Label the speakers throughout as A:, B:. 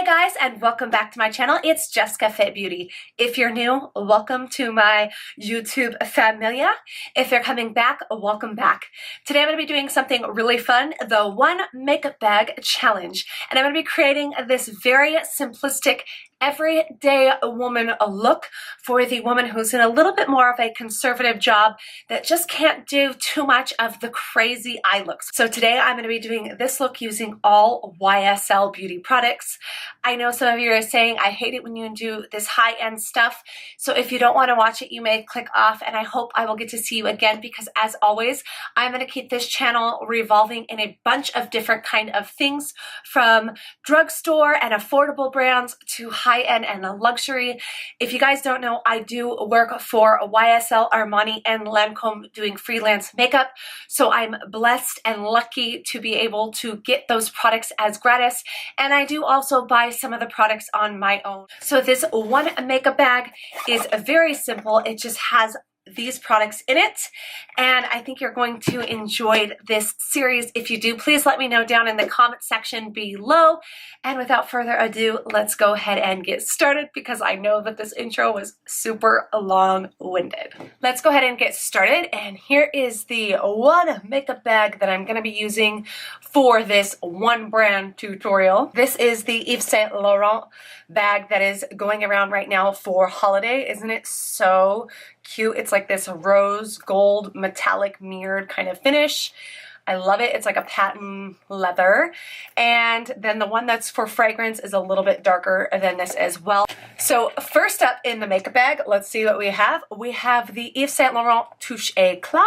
A: Hey guys, and welcome back to my channel. It's Jessica Fit Beauty. If you're new, welcome to my YouTube familia. If you're coming back, welcome back. Today I'm going to be doing something really fun, the One Makeup Bag Challenge. And I'm going to be creating this very simplistic everyday woman look for the woman who's in a little bit more of a conservative job that just can't do too much of the crazy eye looks. So today I'm going to be doing this look using all YSL Beauty products. I know some of you are saying, I hate it when you do this high-end stuff. So if you don't want to watch it, you may click off, and I hope I will get to see you again because as always, I'm going to keep this channel revolving in a bunch of different kind of things, from drugstore and affordable brands to high-end and luxury. If you guys don't know, I do work for YSL, Armani, and Lancome doing freelance makeup. So I'm blessed and lucky to be able to get those products as gratis. And I do also buy some of the products on my own. So this one makeup bag is very simple. It just has these products in it, and I think you're going to enjoy this series. If you do, please let me know down in the comment section below. And without further ado, let's go ahead and get started because I know that this intro was super long-winded. Let's go ahead and get started, and here is the one makeup bag that I'm going to be using for this one brand tutorial. This is the Yves Saint Laurent bag that is going around right now for holiday. Isn't it so cute? It's like this rose gold metallic mirrored kind of finish. I love it. It's like a patent leather. And then the one that's for fragrance is a little bit darker than this as well. So first up in the makeup bag, let's see what we have. We have the Yves Saint Laurent Touche Eclat.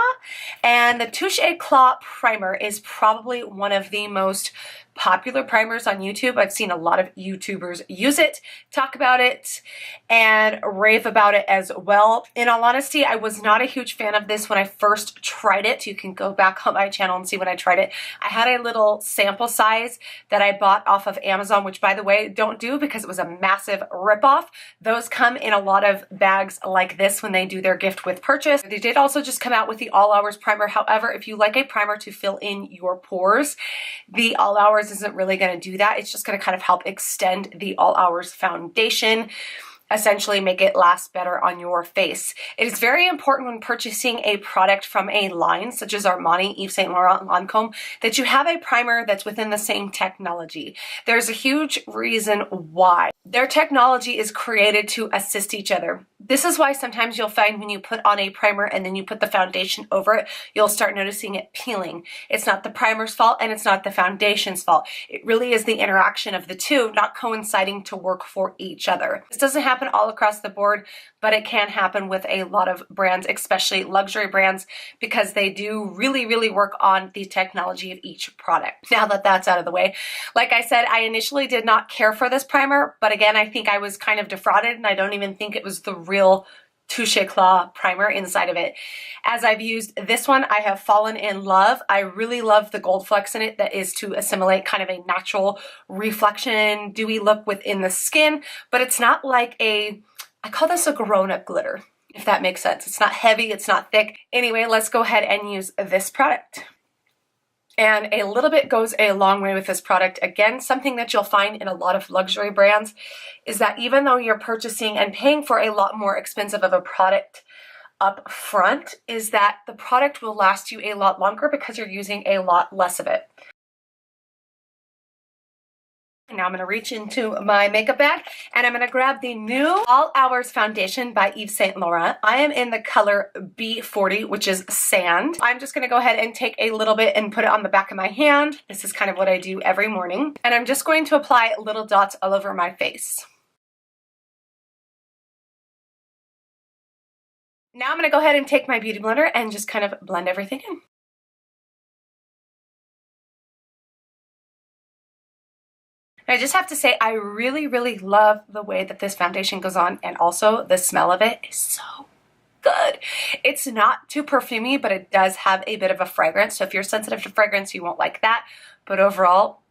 A: And the Touche Eclat primer is probably one of the most popular primers on YouTube. I've seen a lot of YouTubers use it, talk about it, and rave about it as well. In all honesty, I was not a huge fan of this when I first tried it. You can go back on my channel and see when I tried it. I had a little sample size that I bought off of Amazon, which by the way, don't do because it was a massive ripoff. Those come in a lot of bags like this when they do their gift with purchase. They did also just come out with the All Hours primer. However, if you like a primer to fill in your pores, the All Hours isn't really going to do that. It's just going to kind of help extend the All Hours foundation, essentially make it last better on your face. It is very important when purchasing a product from a line such as Armani, Yves Saint Laurent, and Lancome that you have a primer that's within the same technology. There's a huge reason why. Their technology is created to assist each other. This is why sometimes you'll find when you put on a primer and then you put the foundation over it, you'll start noticing it peeling. It's not the primer's fault and it's not the foundation's fault. It really is the interaction of the two not coinciding to work for each other. This doesn't happen all across the board, but it can happen with a lot of brands, especially luxury brands, because they do really work on the technology of each product. Now that that's out of the way, like I said, I initially did not care for this primer, but again, I think I was kind of defrauded and I don't even think it was the real Touche Eclat primer inside of it. As I've used this one, I have fallen in love. I really love the gold flecks in it that is to assimilate kind of a natural reflection, dewy look within the skin, but it's not like I call this a grown-up glitter, if that makes sense. It's not heavy, it's not thick. Anyway, let's go ahead and use this product. And a little bit goes a long way with this product. Again, something that you'll find in a lot of luxury brands is that even though you're purchasing and paying for a lot more expensive of a product up front, is that the product will last you a lot longer because you're using a lot less of it. Now I'm going to reach into my makeup bag and I'm going to grab the new All Hours foundation by Yves Saint Laurent. I am in the color B40, which is sand. I'm just going to go ahead and take a little bit and put it on the back of my hand. This is kind of what I do every morning. And I'm just going to apply little dots all over my face. Now I'm going to go ahead and take my beauty blender and just kind of blend everything in. I just have to say, I really love the way that this foundation goes on, and also the smell of it is so good. It's not too perfumey, but it does have a bit of a fragrance. So if you're sensitive to fragrance, you won't like that. But overall,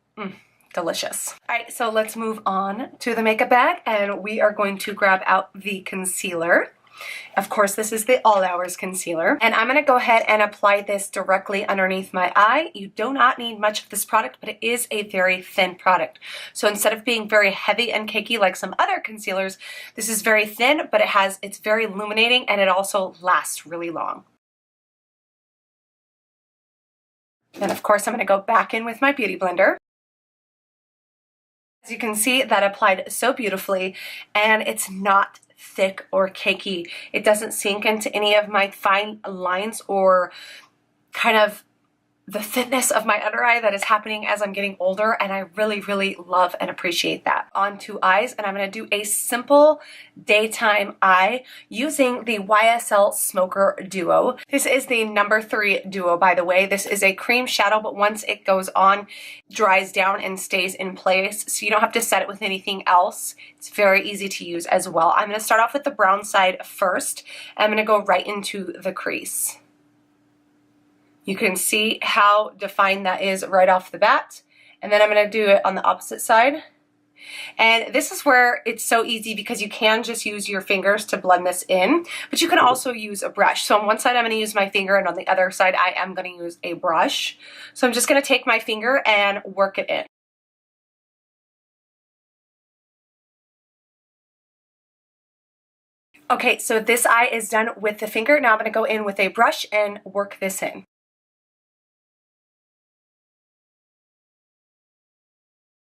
A: delicious. All right, so let's move on to the makeup bag, and we are going to grab out the concealer. Of course, this is the All Hours Concealer. And I'm going to go ahead and apply this directly underneath my eye. You do not need much of this product, but it is a very thin product. So instead of being very heavy and cakey like some other concealers, this is very thin, but it's very illuminating, and it also lasts really long. And of course, I'm going to go back in with my Beauty Blender. As you can see, that applied so beautifully, and it's not thick or cakey. It doesn't sink into any of my fine lines or kind of the thinness of my under eye that is happening as I'm getting older, and I really, really love and appreciate that. On to eyes, and I'm going to do a simple daytime eye using the YSL Smoker Duo. This is the number 3 duo, by the way. This is a cream shadow, but once it goes on, dries down and stays in place, so you don't have to set it with anything else. It's very easy to use as well. I'm going to start off with the brown side first. I'm going to go right into the crease. You can see how defined that is right off the bat. And then I'm going to do it on the opposite side. And this is where it's so easy because you can just use your fingers to blend this in, but you can also use a brush. So on one side I'm going to use my finger, and on the other side I am going to use a brush. So I'm just going to take my finger and work it in. Okay, so this eye is done with the finger. Now I'm going to go in with a brush and work this in.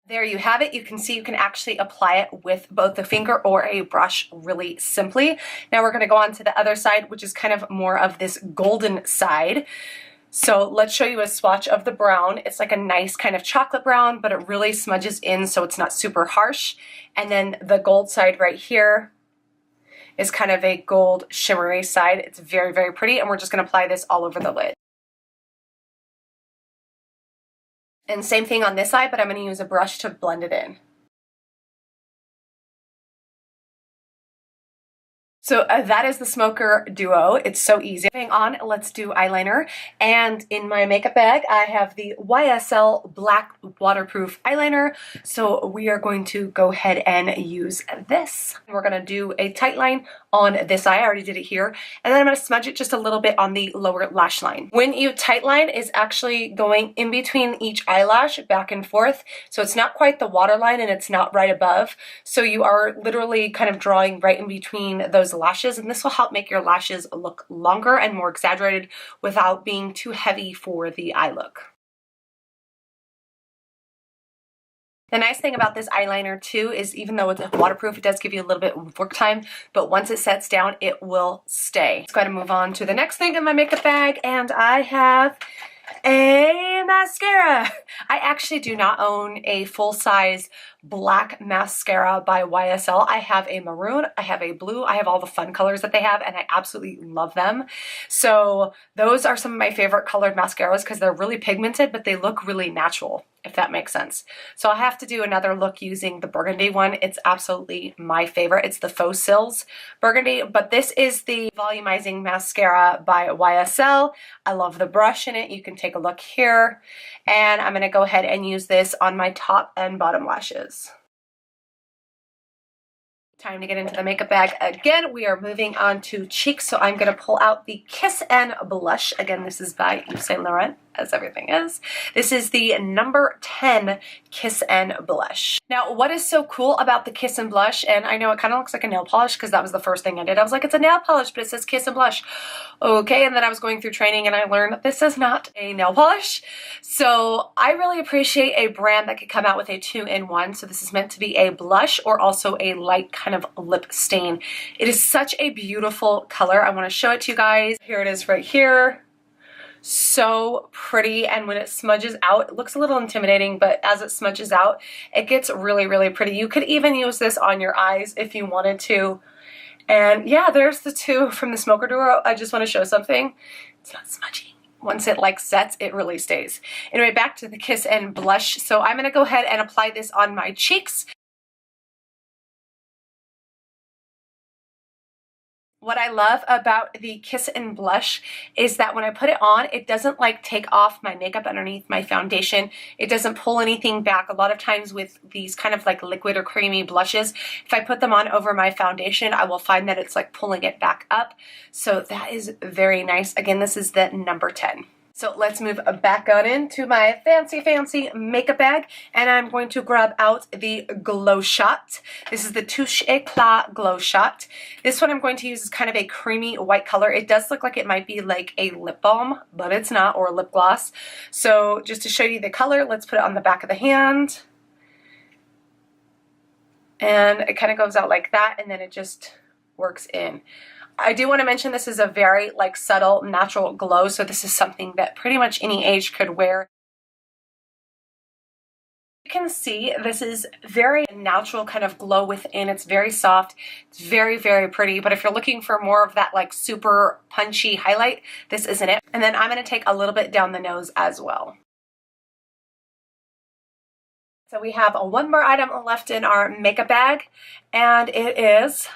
A: There you have it. You can see you can actually apply it with both the finger or a brush really simply. Now we're going to go on to the other side, which is kind of more of this golden side. So let's show you a swatch of the brown. It's like a nice kind of chocolate brown, but it really smudges in so it's not super harsh. And then the gold side right here is kind of a gold shimmery side. It's very, very pretty, and we're just going to apply this all over the lid. And same thing on this side, but I'm going to use a brush to blend it in. So that is the Smoker Duo. It's so easy. Moving on, let's do eyeliner. And in my makeup bag, I have the YSL Black Waterproof Eyeliner. So we are going to go ahead and use this. We're going to do a tight line on this eye. I already did it here. And then I'm going to smudge it just a little bit on the lower lash line. When you tight line, is actually going in between each eyelash, back and forth. So it's not quite the waterline and it's not right above. So you are literally kind of drawing right in between those lashes, and this will help make your lashes look longer and more exaggerated without being too heavy for the eye look. The nice thing about this eyeliner too is even though it's waterproof, it does give you a little bit of work time, but once it sets down, it will stay. Let's go ahead and move on to the next thing in my makeup bag, and I have a mascara. I actually do not own a full-size black mascara by YSL. I have a maroon, I have a blue, I have all the fun colors that they have, and I absolutely love them. So those are some of my favorite colored mascaras because they're really pigmented, but they look really natural, if that makes sense. So I'll have to do another look using the burgundy one. It's absolutely my favorite. It's the Faux Cils burgundy, but this is the volumizing mascara by YSL. I love the brush in it. You can take a look here, and I'm going to go ahead and use this on my top and bottom lashes. Time to get into the makeup bag again. We are moving on to cheeks, so I'm going to pull out the Kiss and Blush. Again, this is by Yves Saint Laurent, as everything is. This is the number 10 Kiss and Blush. Now, what is so cool about the Kiss and Blush, and I know it kind of looks like a nail polish because that was the first thing I did. I was like, it's a nail polish, but it says Kiss and Blush. Okay, and then I was going through training and I learned that this is not a nail polish. So I really appreciate a brand that could come out with a 2-in-1. So this is meant to be a blush or also a light kind of lip stain. It is such a beautiful color. I want to show it to you guys. Here it is right here. So pretty, and when it smudges out, it looks a little intimidating, but as it smudges out, it gets really, really pretty. You could even use this on your eyes if you wanted to. And yeah, there's the two from the Smoker Duo. I just want to show something. It's not smudgy. Once it like sets, it really stays. Anyway, back to the Kiss and Blush. So I'm going to go ahead and apply this on my cheeks. What I love about the Kiss and Blush is that when I put it on, it doesn't like take off my makeup underneath my foundation. It doesn't pull anything back. A lot of times with these kind of like liquid or creamy blushes, if I put them on over my foundation, I will find that it's like pulling it back up. So that is very nice. Again, this is the number 10. So let's move back on into my fancy makeup bag, and I'm going to grab out the Glow Shot. This is the Touche Eclat Glow Shot. This one I'm going to use is kind of a creamy white color. It does look like it might be like a lip balm, but it's not, or a lip gloss. So just to show you the color, let's put it on the back of the hand. And it kind of goes out like that, and then it just works in. I do want to mention this is a very like subtle natural glow, so this is something that pretty much any age could wear. You can see this is very natural kind of glow within. It's very soft. It's very, very pretty. But if you're looking for more of that like super punchy highlight, this isn't it. And then I'm going to take a little bit down the nose as well. So we have one more item left in our makeup bag, and it is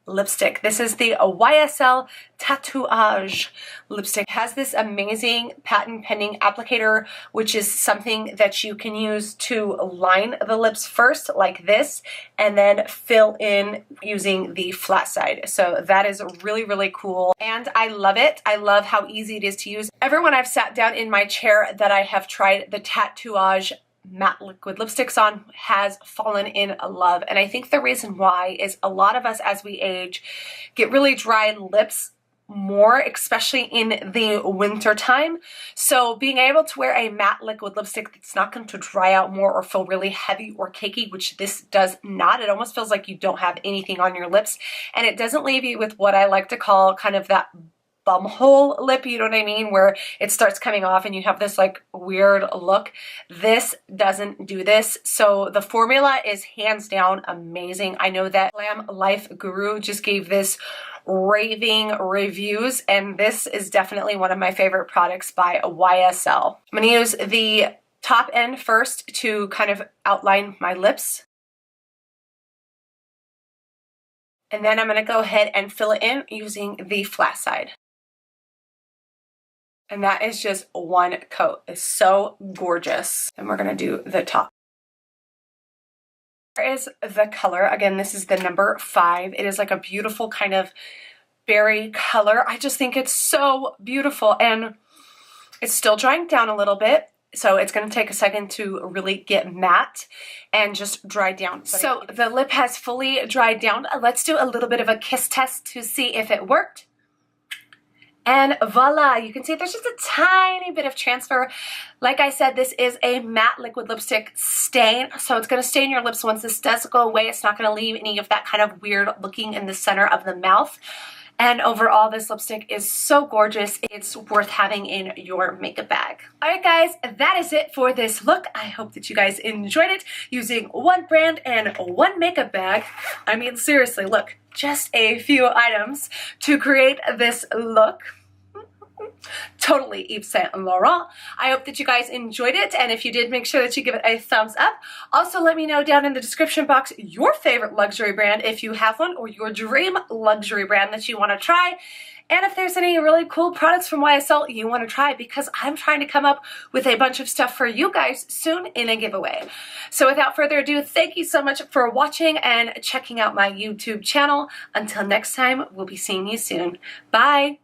A: lipstick. This is the YSL Tatouage Lipstick. It has this amazing patent pending applicator, which is something that you can use to line the lips first like this, and then fill in using the flat side. So that is really, really cool. And I love it. I love how easy it is to use. Everyone I've sat down in my chair that I have tried the Tatouage matte liquid lipsticks on has fallen in love. And I think the reason why is a lot of us as we age get really dry lips more, especially in the winter time. So being able to wear a matte liquid lipstick that's not going to dry out more or feel really heavy or cakey, which this does not. It almost feels like you don't have anything on your lips, and it doesn't leave you with what I like to call kind of that bumhole lip, you know what I mean, where it starts coming off and you have this like weird look. This doesn't do this. So the formula is hands down amazing. I know that Glam Life Guru just gave this raving reviews, and this is definitely one of my favorite products by YSL. I'm going to use the top end first to kind of outline my lips. And then I'm going to go ahead and fill it in using the flat side. And that is just one coat. It's so gorgeous. And we're going to do the top. Here is the color. Again, this is the number 5. It is like a beautiful kind of berry color. I just think it's so beautiful. And it's still drying down a little bit. So it's going to take a second to really get matte and just dry down. So the lip has fully dried down. Let's do a little bit of a kiss test to see if it worked. And voila, you can see there's just a tiny bit of transfer. Like I said, this is a matte liquid lipstick stain, so it's going to stain your lips. Once this does go away, it's not going to leave any of that kind of weird looking in the center of the mouth. And overall, this lipstick is so gorgeous. It's worth having in your makeup bag. All right, guys, that is it for this look. I hope that you guys enjoyed it using one brand and one makeup bag. I mean, seriously, look, just a few items to create this look. Totally Yves Saint Laurent. I hope that you guys enjoyed it, and if you did, make sure that you give it a thumbs up. Also, let me know down in the description box your favorite luxury brand if you have one, or your dream luxury brand that you want to try. And if there's any really cool products from YSL you want to try, because I'm trying to come up with a bunch of stuff for you guys soon in a giveaway. So without further ado, thank you so much for watching and checking out my YouTube channel. Until next time, we'll be seeing you soon. Bye!